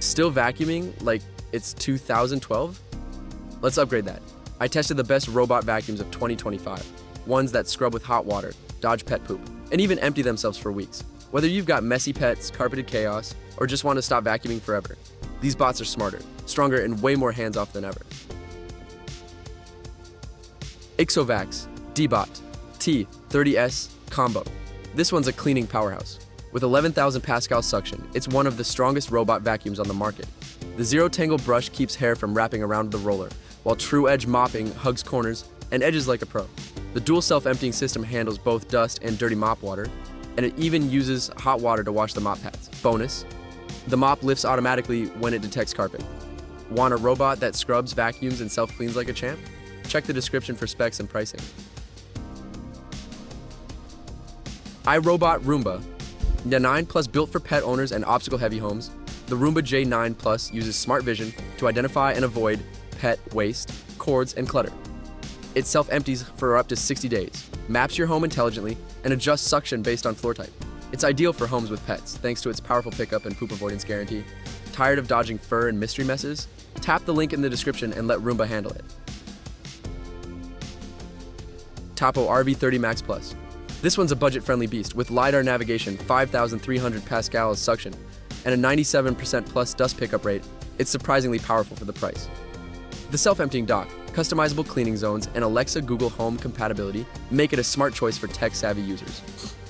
Still vacuuming like it's 2012? Let's upgrade that. I tested the best robot vacuums of 2025. Ones that scrub with hot water, dodge pet poop, and even empty themselves for weeks. Whether you've got messy pets, carpeted chaos, or just want to stop vacuuming forever, these bots are smarter, stronger, and way more hands-off than ever. Ecovacs Deebot T30S Combo. This one's a cleaning powerhouse. With 11,000 pascal suction, it's one of the strongest robot vacuums on the market. The zero-tangle brush keeps hair from wrapping around the roller, while True Edge mopping hugs corners and edges like a pro. The dual self-emptying system handles both dust and dirty mop water, and it even uses hot water to wash the mop pads. Bonus, the mop lifts automatically when it detects carpet. Want a robot that scrubs, vacuums, and self-cleans like a champ? Check the description for specs and pricing. iRobot Roomba. The 9 Plus built for pet owners and obstacle-heavy homes, the Roomba J9 Plus uses smart vision to identify and avoid pet waste, cords, and clutter. It self-empties for up to 60 days, maps your home intelligently, and adjusts suction based on floor type. It's ideal for homes with pets, thanks to its powerful pickup and poop avoidance guarantee. Tired of dodging fur and mystery messes? Tap the link in the description and let Roomba handle it. Tapo RV30 Max Plus. This one's a budget-friendly beast with LiDAR navigation, 5,300 pascals suction, and a 97% plus dust pickup rate. It's surprisingly powerful for the price. The self-emptying dock, customizable cleaning zones, and Alexa Google Home compatibility make it a smart choice for tech-savvy users.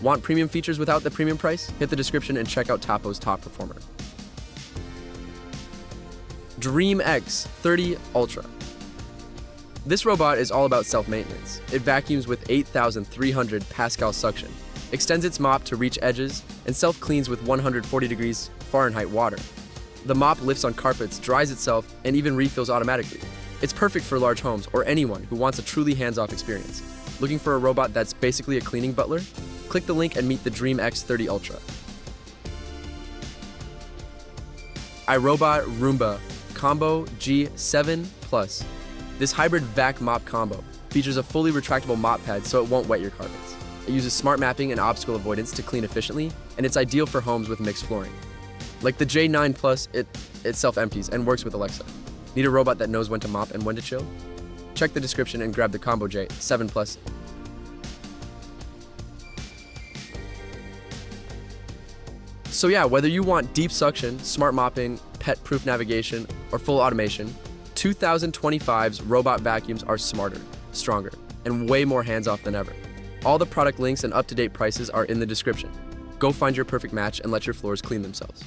Want premium features without the premium price? Hit the description and check out Tapo's top performer. Dreame X30 Ultra. This robot is all about self-maintenance. It vacuums with 8,300 pascal suction, extends its mop to reach edges, and self-cleans with 140 degrees Fahrenheit water. The mop lifts on carpets, dries itself, and even refills automatically. It's perfect for large homes or anyone who wants a truly hands-off experience. Looking for a robot that's basically a cleaning butler? Click the link and meet the Dreame X30 Ultra. iRobot Roomba Combo G7 Plus. This hybrid vac mop combo features a fully retractable mop pad so it won't wet your carpets. It uses smart mapping and obstacle avoidance to clean efficiently, and it's ideal for homes with mixed flooring. Like the J9 Plus, it self-empties and works with Alexa. Need a robot that knows when to mop and when to chill? Check the description and grab the Combo J7 Plus. So yeah, whether you want deep suction, smart mopping, pet-proof navigation, or full automation, 2025's robot vacuums are smarter, stronger, and way more hands-off than ever. All the product links and up-to-date prices are in the description. Go find your perfect match and let your floors clean themselves.